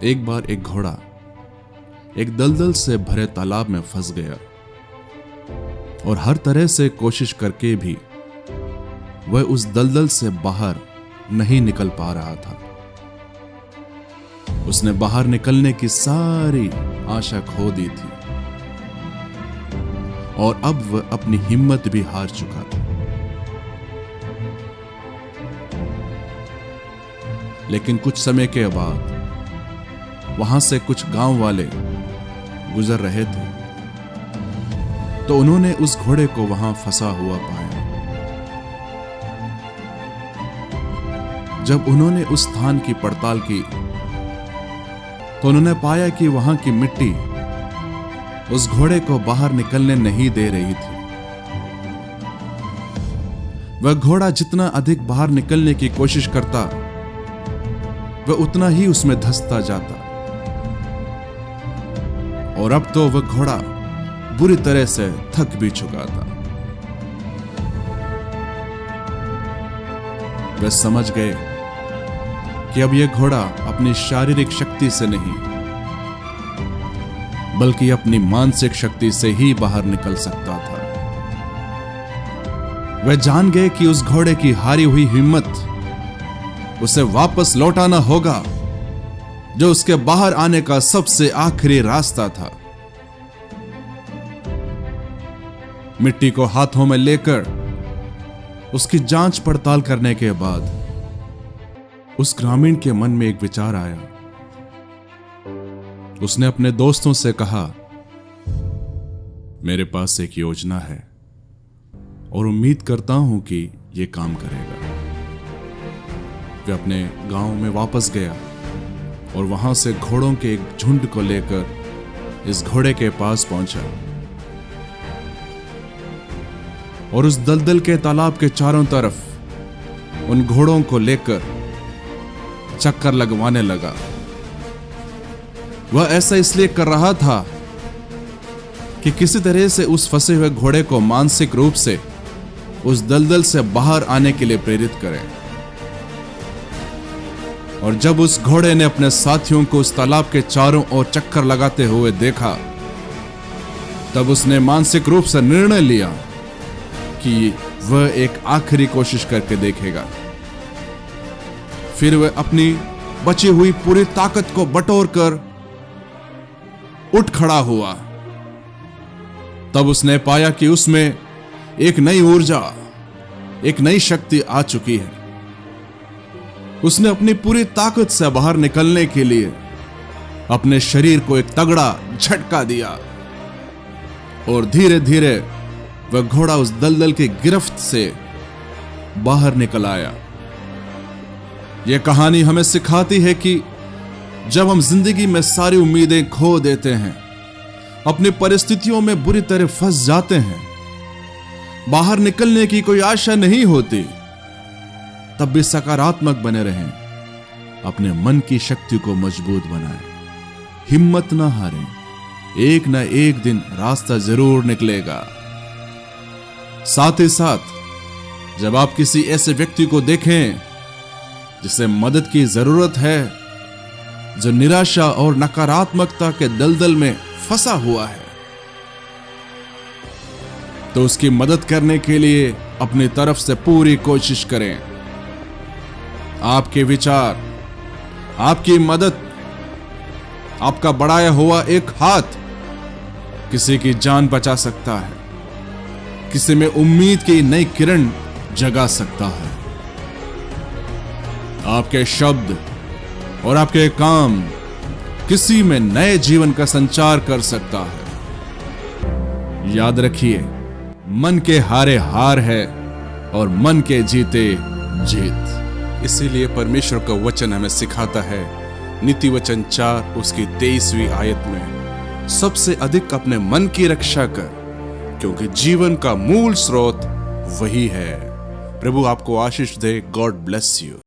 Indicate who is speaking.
Speaker 1: एक बार एक घोड़ा एक दलदल से भरे तालाब में फंस गया और हर तरह से कोशिश करके भी वह उस दलदल से बाहर नहीं निकल पा रहा था। उसने बाहर निकलने की सारी आशा खो दी थी और अब वह अपनी हिम्मत भी हार चुका था। लेकिन कुछ समय के बाद वहां से कुछ गांव वाले गुजर रहे थे तो उन्होंने उस घोड़े को वहां फंसा हुआ पाया। जब उन्होंने उस स्थान की पड़ताल की तो उन्होंने पाया कि वहां की मिट्टी उस घोड़े को बाहर निकलने नहीं दे रही थी। वह घोड़ा जितना अधिक बाहर निकलने की कोशिश करता वह उतना ही उसमें धंसता जाता और अब तो वह घोड़ा बुरी तरह से थक भी चुका था। वे समझ गए कि अब यह घोड़ा अपनी शारीरिक शक्ति से नहीं बल्कि अपनी मानसिक शक्ति से ही बाहर निकल सकता था। वे जान गए कि उस घोड़े की हारी हुई हिम्मत उसे वापस लौटाना होगा जो उसके बाहर आने का सबसे आखिरी रास्ता था। मिट्टी को हाथों में लेकर उसकी जांच पड़ताल करने के बाद उस ग्रामीण के मन में एक विचार आया। उसने अपने दोस्तों से कहा, मेरे पास एक योजना है और उम्मीद करता हूं कि यह काम करेगा। वे अपने गांव में वापस गया और वहां से घोड़ों के एक झुंड को लेकर इस घोड़े के पास पहुंचा और उस दलदल के तालाब के चारों तरफ उन घोड़ों को लेकर चक्कर लगवाने लगा। वह ऐसा इसलिए कर रहा था कि किसी तरह से उस फंसे हुए घोड़े को मानसिक रूप से उस दलदल से बाहर आने के लिए प्रेरित करें। और जब उस घोड़े ने अपने साथियों को उस तालाब के चारों ओर चक्कर लगाते हुए देखा तब उसने मानसिक रूप से निर्णय लिया कि वह एक आखिरी कोशिश करके देखेगा। फिर वह अपनी बची हुई पूरी ताकत को बटोरकर उठ खड़ा हुआ। तब उसने पाया कि उसमें एक नई ऊर्जा, एक नई शक्ति आ चुकी है। उसने अपनी पूरी ताकत से बाहर निकलने के लिए अपने शरीर को एक तगड़ा झटका दिया और धीरे धीरे वह घोड़ा उस दलदल की गिरफ्त से बाहर निकल आया। यह कहानी हमें सिखाती है कि जब हम जिंदगी में सारी उम्मीदें खो देते हैं, अपनी परिस्थितियों में बुरी तरह फंस जाते हैं, बाहर निकलने की कोई आशा नहीं होती, तब भी सकारात्मक बने रहें, अपने मन की शक्ति को मजबूत बनाएं, हिम्मत ना हारें, एक ना एक दिन रास्ता जरूर निकलेगा। साथ ही साथ जब आप किसी ऐसे व्यक्ति को देखें जिसे मदद की जरूरत है, जो निराशा और नकारात्मकता के दलदल में फंसा हुआ है, तो उसकी मदद करने के लिए अपनी तरफ से पूरी कोशिश करें। आपके विचार, आपकी मदद, आपका बढ़ाया हुआ एक हाथ किसी की जान बचा सकता है, किसी में उम्मीद की नई किरण जगा सकता है। आपके शब्द और आपके काम किसी में नए जीवन का संचार कर सकता है। याद रखिए, मन के हारे हार है और मन के जीते जीत। इसीलिए परमेश्वर का वचन हमें सिखाता है, नीति वचन 4 उसकी 23वीं आयत में, सबसे अधिक अपने मन की रक्षा कर, क्योंकि जीवन का मूल स्रोत वही है। प्रभु आपको आशीष दे। God bless you.